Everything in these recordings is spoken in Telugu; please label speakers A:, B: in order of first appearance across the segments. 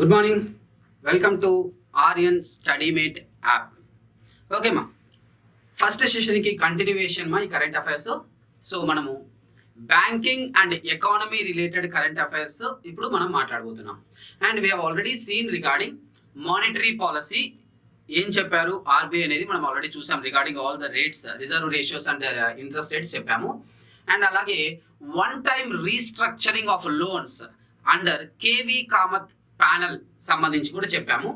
A: Good morning. Welcome to Aryan StudyMate app. Okay మా, ఫస్ట్ సెషన్కి కంటిన్యూయేషన్ మా ఈ కరెంట్ అఫైర్స్. సో మనము banking and economy related current affairs ఇప్పుడు మనం మాట్లాడబోతున్నాం. And we have already seen regarding monetary policy ఏం చెప్పారు ఆర్బీఐ అనేది మనం ఆల్రెడీ చూసాం. Regarding all the rates, reserve ratios and interest rates చెప్పాము. అండ్ అలాగే one time restructuring of loans under KV Kamath panel సంబంధించి కూడా చెప్పాము.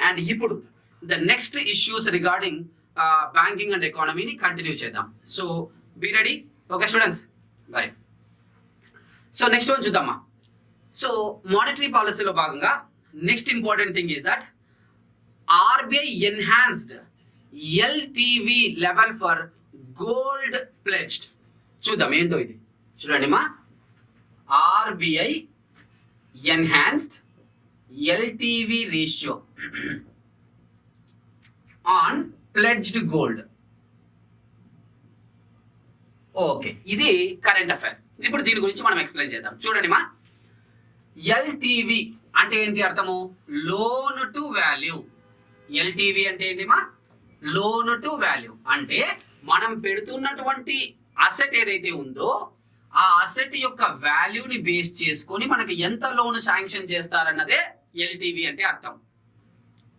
A: అండ్ ఇప్పుడు the next issues regarding banking and ఎకానమీని కంటిన్యూ చేద్దాం. So be ready. Okay students, right. So next one చూద్దామా. సో మానిటరీ పాలసీలో భాగంగా next important thing is that RBI enhanced LTV level for gold pledged. చూద్దాం ఏంటో ఇది. చూడండి మా, RBI enhanced LTV ratio on pledged gold. Okay, ఇది కరెంట్ అఫైర్. ఇప్పుడు దీని గురించి మనం ఎక్స్ప్లెయిన్ చేద్దాం. చూడండి మా, LTV అంటే ఏంటి అర్థము? Loan to value. LTV అంటే ఏంటి మా? లోన్ టు వాల్యూ అంటే మనం పెడుతున్నటువంటి అసెట్ ఏదైతే ఉందో ఆ అసెట్ యొక్క వాల్యూని బేస్ చేసుకొని మనకి ఎంత లోన్ శాంక్షన్ చేస్తారన్నదే ఎల్టీవీ అంటే అర్థం.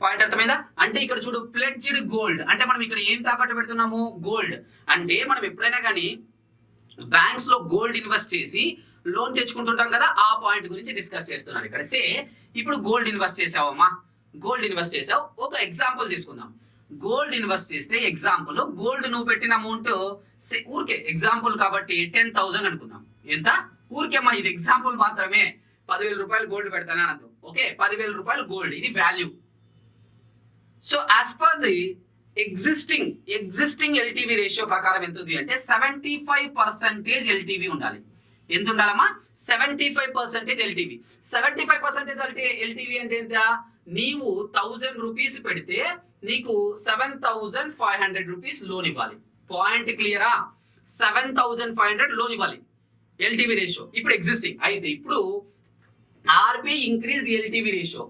A: పాయింట్ అర్థమైందా? అంటే ఇక్కడ చూడు, ప్లెడ్జ్డ్ గోల్డ్ అంటే మనం ఇక్కడ ఏం తాకట్టు పెడుతున్నాము? గోల్డ్. అంటే మనం ఎప్పుడైనా కానీ బ్యాంక్స్ లో గోల్డ్ ఇన్వెస్ట్ చేసి లోన్ తెచ్చుకుంటుంటాం కదా, ఆ పాయింట్ గురించి డిస్కస్ చేస్తున్నారు ఇక్కడ. సే ఇప్పుడు గోల్డ్ ఇన్వెస్ట్ చేసావమ్మా, గోల్డ్ ఇన్వెస్ట్ చేసావు. ఒక ఎగ్జాంపుల్ తీసుకుందాం. గోల్డ్ ఇన్వెస్ట్ చేస్తే ఎగ్జాంపుల్ గోల్డ్ నువ్వు పెట్టిన అమౌంట్ ఊరికే ఎగ్జాంపుల్ కాబట్టి 10,000 అనుకుందాం. ఎంత? ఊరికేమ్మా, ఇది ఎగ్జాంపుల్ మాత్రమే. 10,000 రూపాయలు గోల్డ్ పెడతానా అన్నది. ఓకే, 10,000 రూపాయలు గోల్డ్, ఇది value. So as per the existing LTV ratio ప్రకారం ఎంత ఉంది అంటే 75% ఎల్టీవీ ఉండాలి. ఎంత ఉండాలమ్మా? 75% ఎల్టీవీ. 75% ఎల్టీవీ అంటే ఎంత? నీవు 1000 రూపీస్ పెడితే నీకు 7,500 రూపీస్ లోన్ ఇవ్వాలి. పాయింట్ క్లియరా? 7,500 లోన్ ఇవ్వాలి. ఎల్టీవీ రేషియో ఇప్పుడు ఎగ్జిస్టింగ్. అయితే ఇప్పుడు ఆర్బీఐ ఇంక్రీజ్ ఎల్టీవీ రేషియో.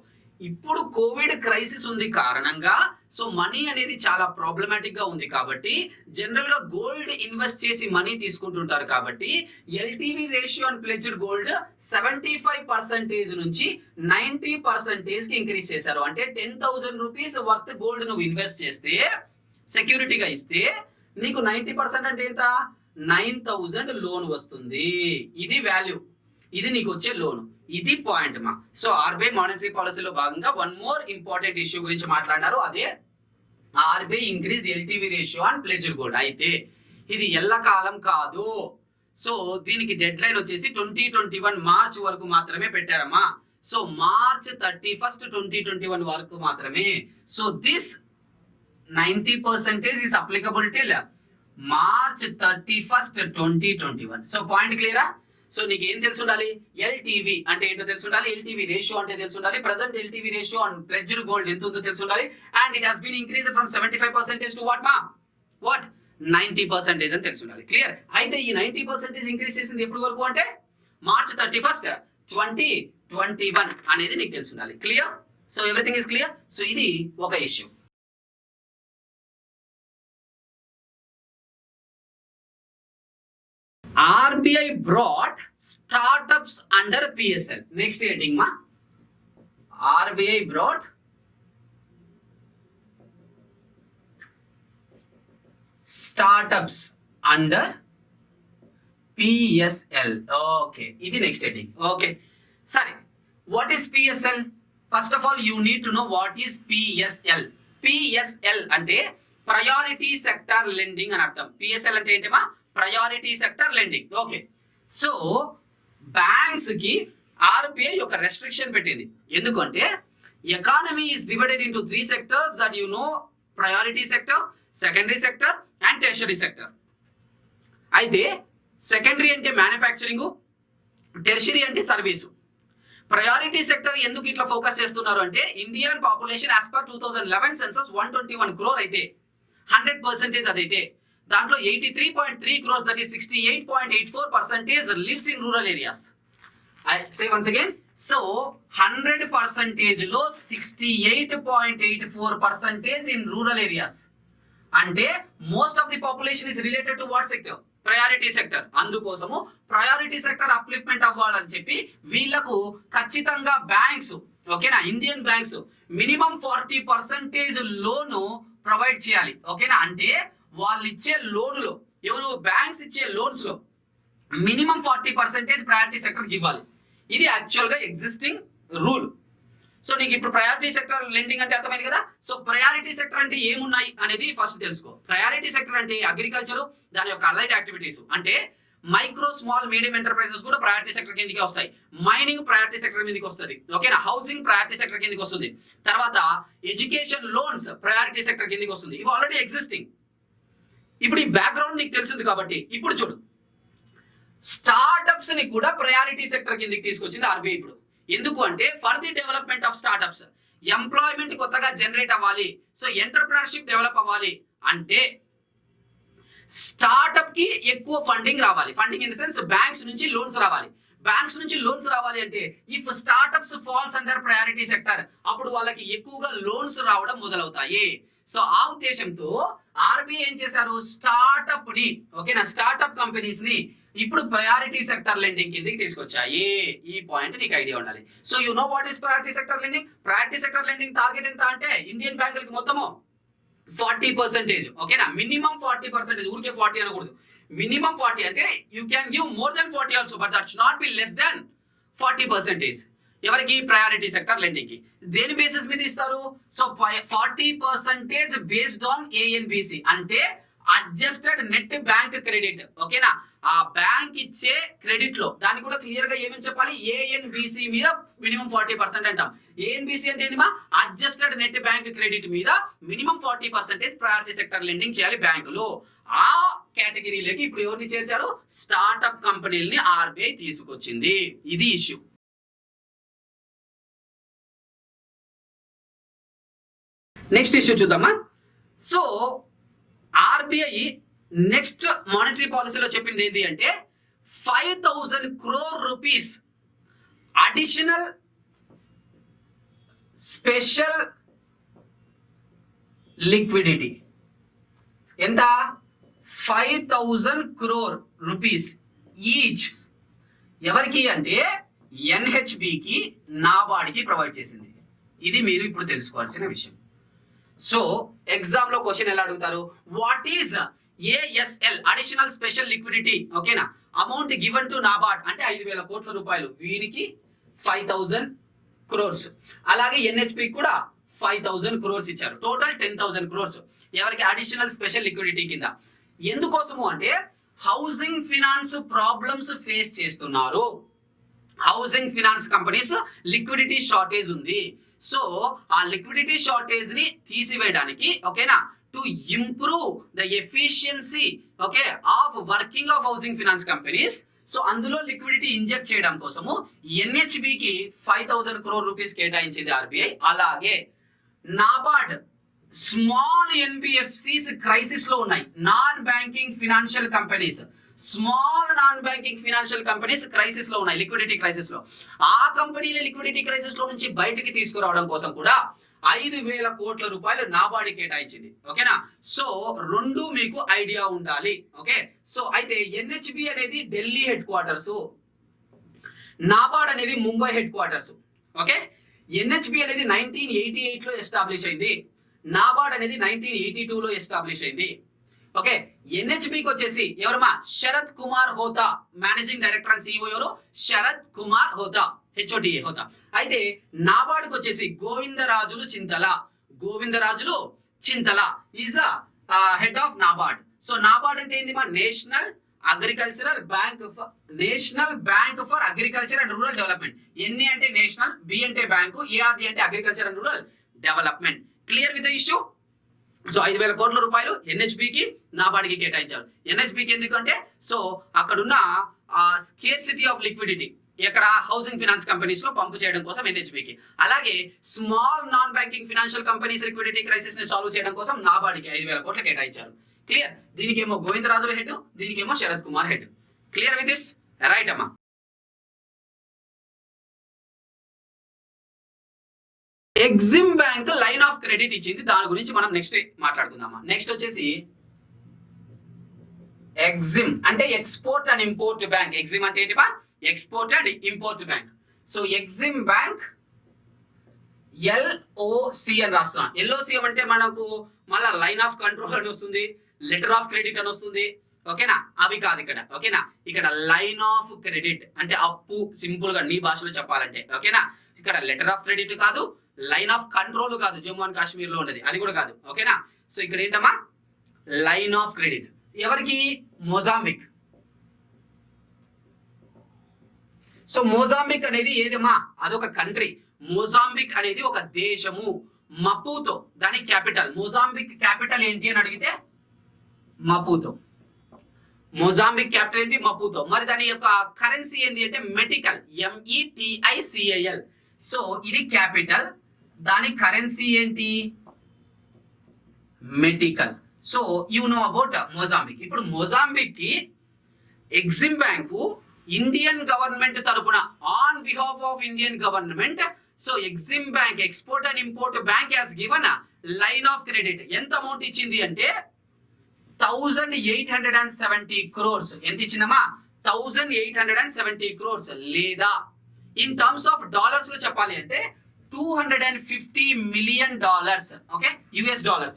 A: ఇప్పుడు కోవిడ్ క్రైసిస్ ఉంది కారణంగా సో మనీ అనేది చాలా ప్రాబ్లమాటిక్ గా ఉంది కాబట్టి జనరల్ గా గోల్డ్ ఇన్వెస్ట్ చేసి మనీ తీసుకుంటుంటారు కాబట్టి LTV ratio and pledged gold 75% నుంచి 90% కి ఇంక్రీజ్ చేశారు. అంటే 10,000 రూపీస్ వర్త్ గోల్డ్ నువ్వు ఇన్వెస్ట్ చేస్తే సెక్యూరిటీగా ఇస్తే నీకు 90% అంటే ఎంత? 9,000 లోన్ వస్తుంది. ఇది వాల్యూ, ఇది నీకు వచ్చే లోన్. ఇది పాయింట్ మా. సో ఆర్బీఐ మానిటరీ పాలసీలో భాగంగా వన్ మోర్ ఇంపార్టెంట్ ఇష్యూ గురించి మాట్లాడినారు. అదే RBI increase LTV ratio and pledged gold. అయితే ఇది ఎల్లకాలం కాదు. సో దీనికి డెడ్ లైన్ వచ్చేసి 2021 మార్చ్ వరకు మాత్రమే పెట్టారమ్మా. సో మార్చ్ 31, 2021 వరకు మాత్రమే. So this 90% is applicable till March 31, 2021. So point క్లియరా? సో నీకు ఏం తెలిసి ఉండాలి? ఎల్టీవీ అంటే ఏంటో తెలిసి ఉండాలి, ఎల్టీవీ రేషియో అంటే తెలిసి ఉండాలి, present LTV ratio and pledged gold ఎంత ఉందో తెలిసి ఉండాలి. And it has been increased from 75% to what మా? వాట్? 90% అని తెలిసి ఉండాలి. క్లియర్? అయితే ఈ 90% ఇంక్రీజ్ చేసింది ఎప్పటి వరకు అంటే మార్చ్ 31, 2021 అనేది నీకు తెలిసి ఉండాలి. Clear? So everything is clear. So ఇది ఒక issue. RBI brought startups under PSL. Next heading ma, RBI brought startups under PSL. Okay, ఇది next heading. Okay, sorry, what is PSL? First of all you need to know what is PSL. PSL అంటే priority sector lending అని అర్థం. PSL అంటే ఏంటమ్మా? Priority sector lending. Okay, so banks కి ఆర్బీఐ ఒక రెస్ట్రిక్షన్ పెట్టింది. ఎందుకంటే economy is divided into 3 sectors that you know, priority sector, secondary sector and tertiary sector. అయితే సెకండరీ అంటే మ్యానుఫ్యాక్చరింగ్, టెర్షరీ అంటే సర్వీసు. ప్రయారిటీ సెక్టర్ ఎందుకు ఇట్లా ఫోకస్ చేస్తున్నారు అంటే Indian population as per 2011 census 121 crore అయితే 100% అదైతే దాంట్లో 83.3 crores, that is 68.84% lives in rural areas. I say once again, so 100% లో 68.84% ఇన్ రూరల్ ఏరియాస్. అంటే most of the population is related to what sector? Priority sector. అందుకోసము ప్రయారిటీ సెక్టర్ అప్లిఫ్ట్మెంట్ అవ్వాలని చెప్పి వీళ్ళకు ఖచ్చితంగా బ్యాంక్స్, ఓకేనా, Indian banks minimum 40% loan provide చేయాలి. ఓకేనా, అంటే వాళ్ళు ఇచ్చే లోన్లో, ఎవరు బ్యాంక్స్ ఇచ్చే లోన్స్ లో మినిమం 40% ప్రయారిటీ సెక్టర్ ఇవ్వాలి. ఇది యాక్చువల్ గా ఎగ్జిస్టింగ్ రూల్. సో నీకు ఇప్పుడు ప్రయారిటీ సెక్టర్ లెండింగ్ అంటే అర్థమైంది కదా. సో ప్రయారిటీ సెక్టర్ అంటే ఏమున్నాయి అనేది ఫస్ట్ తెలుసుకో. ప్రయారిటీ సెక్టర్ అంటే అగ్రికల్చర్, దాని యొక్క అలైడ్ యాక్టివిటీస్, అంటే మైక్రో స్మాల్ మీడియం ఎంటర్ప్రైజెస్ కూడా ప్రయారిటీ సెక్టర్ కిందకి వస్తాయి. మైనింగ్ ప్రయారిటీ సెక్టర్ కిందకి వస్తుంది. ఓకేనా, హౌసింగ్ ప్రయారిటీ సెక్టర్ కిందకి వస్తుంది. తర్వాత ఎడ్యుకేషన్ లోన్స్ ప్రయారిటీ సెక్టర్ కిందకి వస్తుంది. ఇవి ఆల్రెడీ ఎగ్జిస్టింగ్. ఇప్పుడు ఈ బ్యాక్గ్రౌండ్ నీకు తెలిసింది కాబట్టి ఇప్పుడు చూడు, స్టార్టప్స్ ని కూడా ప్రయారిటీ సెక్టర్ కిందకి తీసుకొచ్చింది ఆర్బీఐ. ఇప్పుడు ఎందుకు అంటే for the development of startups, employment కొత్తగా జనరేట్ అవ్వాలి, సో ఎంటర్ప్రినర్షిప్ డెవలప్ అవ్వాలి అంటే స్టార్టప్ కి ఎక్కువ ఫండింగ్ రావాలి. Funding in the sense banks నుంచి లోన్స్ రావాలి. బ్యాంక్స్ నుంచి లోన్స్ రావాలి అంటే if startups falls under priority sector, అప్పుడు వాళ్ళకి ఎక్కువగా లోన్స్ రావడం మొదలవుతాయి. సో ఆ ఉద్దేశంతో ఆర్బీఐ ఏం చేశారు, స్టార్టప్ ని, ఓకేనా, స్టార్టప్ కంపెనీస్ ని ఇప్పుడు ప్రయారిటీ సెక్టర్ లెండింగ్ కిందకి తీసుకొచ్చాయి. ఈ పాయింట్ నీకు ఐడియా ఉండాలి. So you know what is priority sector lending. Priority sector lending target ఎంత అంటే ఇండియన్ బ్యాంకులకి మొత్తము 40%. ఓకేనా, మినిమం 40%. ఊరికే 40 అనకూడదు, మినిమం 40. అంటే you can give more than 40 also, but that should not be less than 40%. ఎవరికి? ప్రయారిటీ సెక్టర్ లెండింగ్ కి. దేని బేసిస్ మీద ఇస్తారు? సో 40% బేస్డ్ ఆన్ ఏఎన్బిసి, అంటే అడ్జస్టెడ్ నెట్ బ్యాంక్ క్రెడిట్. ఓకేనా, ఆ బ్యాంక్ ఇచ్చే క్రెడిట్ లో దాన్ని కూడా క్లియర్ గా ఏమని చెప్పాలి, ఏఎన్బిసి మీద మినిమం 40% అంటాం. ఏఎన్బిసి అంటే ఏంది మా? అడ్జస్టెడ్ నెట్ బ్యాంక్ క్రెడిట్ మీద మినిమం 40% ప్రయారిటీ సెక్టర్ లెండింగ్ చేయాలి బ్యాంకులు. ఆ కేటగిరీలోకి ఇప్పుడు ఎవరిని చేర్చారు? స్టార్టప్ కంపెనీలని ఆర్బీఐ తీసుకొచ్చింది. ఇది ఇష్యూ. నెక్స్ట్ ఇష్యూ చూద్దామా. సో ఆర్బీఐ నెక్స్ట్ మానిటరీ పాలసీలో చెప్పింది ఏంటి అంటే 5,000 crore rupees additional special liquidity. ఎంత? 5,000 crore రూపీస్ ఈచ్. ఎవరికి అంటే ఎన్హెచ్బికి, నాబార్డ్కి ప్రొవైడ్ చేసింది. ఇది మీరు ఇప్పుడు తెలుసుకోవాల్సిన విషయం. సో ఎగ్జామ్ లో క్వశ్చన్ ఎలా అడుగుతారు, what is ASL, additional special liquidity, ఓకేనా, అమౌంట్ గివెన్ టు నాబార్డ్ అంటే 5,000 కోట్ల రూపాయలు. వీరికి 5,000 crores. అలాగే ఎన్హెచ్పి కూడా 5,000 crores ఇచ్చారు. టోటల్ 10,000 crores ఎవరికి? అడిషనల్ స్పెషల్ లిక్విడిటీ కింద. ఎందుకోసము అంటే హౌసింగ్ ఫినాన్స్ ప్రాబ్లమ్స్ ఫేస్ చేస్తున్నారు. Housing finance companies liquidity shortage ఉంది. సో ఆ లిక్విడిటీ షార్టేజ్ ని తీసివేయడానికి, ఓకేనా, to improve the efficiency, okay, of working of housing finance companies. So అందులో లిక్విడిటీ ఇంజెక్ట్ చేయడం కోసము ఎన్హెచ్బికి 5,000 crore రూపీస్ కేటాయించింది ఆర్బీఐ. అలాగే నాబార్డ్ స్మాల్ ఎన్బిఎఫ్సిస్ క్రైసిస్ లో ఉన్నాయి. Non banking financial companies, small non banking financial companies crisis లో ఉన్నాయి, లిక్విడిటీ క్రైసిస్ లో. ఆ కంపెనీల లిక్విడిటీ క్రైసిస్ లో నుంచి బయటికి తీసుకురావడం కోసం కూడా 5,000 కోట్ల రూపాయలు నాబార్డ్ కేటాయించింది. ఓకేనా, సో రెండు మీకు ఐడియా ఉండాలి. ఓకే, సో అయితే ఎన్హెచ్బి అనేది ఢిల్లీ హెడ్ క్వార్టర్స్, నాబార్డ్ అనేది Mumbai head quarters. Okay, NHB అనేది 1988 లో ఎస్టాబ్లిష్ అయింది, నాబార్డ్ అనేది 1982 లో ఎస్టాబ్లిష్ అయింది. ఓకే, ఎన్హెచ్బికి వచ్చేసి ఎవరమ్మా? Sharath Kumar Hota, managing director and CEO. ఎవరు? శరత్ కుమార్ హోతా, హెచ్ఓడిఏ హోతా. అయితే నాబార్డ్కి వచ్చేసి Govindarajulu Chintala, Govindarajulu Chintala is head of NABARD. సో నాబార్డ్ అంటే ఏంది మా? National agricultural bank, national bank for agriculture and rural development. NA అంటే నేషనల్, బి అంటే బ్యాంకు, ఏఆర్డి అంటే agriculture and rural development. Clear with the issue. So 5,000 కోట్ల రూపాయలు ఎన్హెచ్బికి, నాబార్డ్కి కేటాయించారు. ఎన్హెచ్బికి ఎందుకంటే సో అక్కడున్న స్కేర్సిటీ ఆఫ్ లిక్విడిటీ ఎక్కడ? హౌసింగ్ ఫినాన్స్ కంపెనీస్ లో పంపు చేయడం కోసం ఎన్హెచ్బికి. అలాగే small non banking financial companies liquidity crisis ని సాల్వ్ చేయడం కోసం నాబార్డ్కి 5,000 కోట్లు కేటాయించారు. క్లియర్? దీనికేమో గోవిందరాజు హెడ్, దీనికేమో Sharath Kumar head. Clear with this? Right అమ్మా. EXIM bank line of credit ఇచ్చింది, దాని గురించి మనం నెక్స్ట్ మాట్లాడుకుందామా. నెక్స్ట్ వచ్చేసి ఎగ్జిమ్ అంటే export and import bank. EXIM అంటే ఏంటిపా? Export and import bank. So EXIM bank LOC అని రాస్తున్నాం. ఎల్ఓసి అంటే మనకు మళ్ళీ లైన్ ఆఫ్ కంట్రోల్ అని వస్తుంది, లెటర్ ఆఫ్ క్రెడిట్ అని వస్తుంది. ఓకేనా? అవి కాదు ఇక్కడ. ఓకేనా? ఇక్కడ లైన్ ఆఫ్ క్రెడిట్ అంటే అప్పు, సింపుల్ గా నీ భాషలో చెప్పాలంటే. ఓకేనా? ఇక్కడ లెటర్ ఆఫ్ క్రెడిట్ కాదు, లైన్ ఆఫ్ కంట్రోల్ కాదు, జమ్మూ అండ్ కాశ్మీర్ లో ఉండేది అది కూడా కాదు. ఓకేనా? సో ఇక్కడ ఏంటమ్మా? Line of credit. ఎవరికి? మొజాంబిక్. సో మొజాంబిక్ అనేది ఏదమ్మా? అదొక కంట్రీ. మొజాంబిక్ అనేది ఒక దేశము. మపుతో దాని క్యాపిటల్. మొజాంబిక్ క్యాపిటల్ ఏంటి అని అడిగితే మపుతో. మొజాంబిక్ క్యాపిటల్ ఏంటి? మపుతో. మరి దాని యొక్క కరెన్సీ ఏంటి అంటే మెటికల్, METICAL. సో ఇది క్యాపిటల్, దాని కరెన్సీ ఏంటి? Metical. So you know about Mozambique. ఇప్పుడు మొజాంబిక్ కి ఎగ్జిమ్ బ్యాంకు ఇండియన్ గవర్నమెంట్ తరపున on behalf of Indian government, so EXIM bank export and import bank has given line of credit. ఎంత అమౌంట్ ఇచ్చింది అంటే 1870 crores. ఎంత ఇచ్చిందమ్మా? 1870 crores. లేదా ఇన్ టర్మ్స్ ఆఫ్ డాలర్స్ లో చెప్పాలి అంటే $250 million. Okay, US dollar.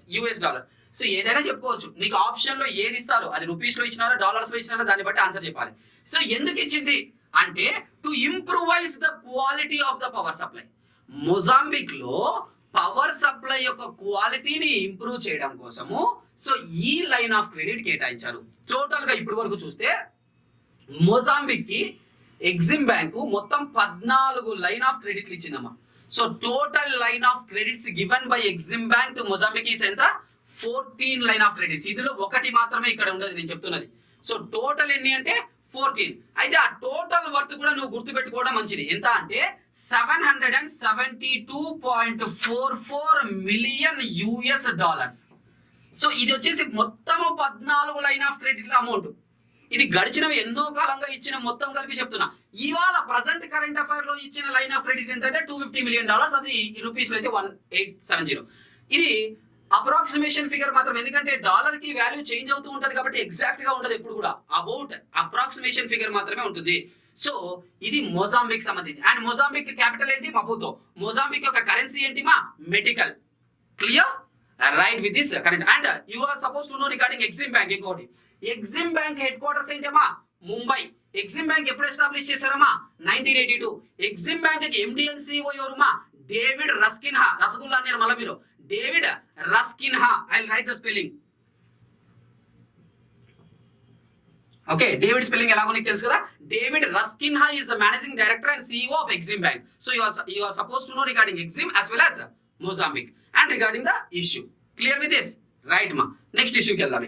A: So ఏదైనా చెప్పుకోవచ్చు. నీకు ఆప్షన్ లో ఏది ఇస్తారో అది రూపీస్ లో ఇచ్చినారో డాలర్స్ లో ఇచ్చినారో దాన్ని బట్టి ఆన్సర్ చెప్పాలి. సో ఎందుకు ఇచ్చింది అంటే to improvise the quality of the power supply. Mozambique లో పవర్ సప్లై యొక్క క్వాలిటీని ఇంప్రూవ్ చేయడం కోసము సో ఈ లైన్ ఆఫ్ క్రెడిట్ కేటాయించారు. టోటల్ గా ఇప్పటి వరకు చూస్తే మొజాంబిక్ కి ఎగ్జిమ్ బ్యాంకు మొత్తం 14 లైన్ ఆఫ్ క్రెడిట్లు ఇచ్చిందమ్మా. So total line of credits given by EXIM bank to Mozambique is ఎంత? 14 లైన్ ఆఫ్ క్రెడిట్స్. ఇందులో ఒకటి మాత్రమే ఇక్కడ ఉండదు నేను చెప్తున్నది. సో టోటల్ ఎన్ని అంటే 14. అయితే ఆ టోటల్ వర్త్ కూడా నువ్వు గుర్తు పెట్టుకోవడం మంచిది. ఎంత అంటే $772.44 million. సో ఇది వచ్చేసి మొత్తము 14 లైన్ ఆఫ్ క్రెడిట్ అమౌంట్. ఇది గడిచినవి ఎన్నో కాలంగా ఇచ్చిన మొత్తం కలిపి చెప్తున్నా. ఇవాళ ప్రజెంట్ కరెంట్ అఫైర్ లో ఇచ్చిన లైన్ ఆఫ్ క్రెడిట్ ఎంత అంటే $250 million. అది రూపీస్ లో అయితే 1870. ఇది అప్రాక్సిమేషన్ ఫిగర్ మాత్రం, ఎందుకంటే డాలర్ కి వాల్యూ చేంజ్ అవుతూ ఉంటది కాబట్టి ఎగ్జాక్ట్ గా ఉండదు ఎప్పుడు కూడా. అబౌట్ అప్రాక్సిమేషన్ ఫిగర్ మాత్రమే ఉంటుంది. సో ఇది మొజాంబిక్ సంబంధించి. అండ్ మొజాంబిక్ క్యాపిటల్ ఏంటి? మపుతో. మొజాంబిక్ యొక్క కరెన్సీ ఏంటి మా? Metical. Clear? Right with this current. And you are suppose to know regarding EXIM bank. ఇంకోటి, ఎగ్జిమ్ బ్యాంక్ హెడ్ క్వార్టర్స్ ఏంటమ్మా? ముంబై. ఎగ్జిమ్ బ్యాంక్ ఎప్పుడు ఎస్టాబ్లిష్ చేశారమ్మా? 1982. ఎగ్జిమ్ బ్యాంక్ కి MD and CEO ఎవరుమా? డేవిడ్ రస్కిన్హా. రసగుల్లా అన్నారు మళ్ళీ మీరు. David Rasquinha. I will write the spelling. Okay, David spelling ఎలాగో నీకు తెలుసు కదా. David Rasquinha is the managing director and CEO of Exim Bank. So you are supposed to know regarding Exim as well as Mozambique and regarding the issue. Clear with this? Right ma. Next issue కి వెళ్దాం.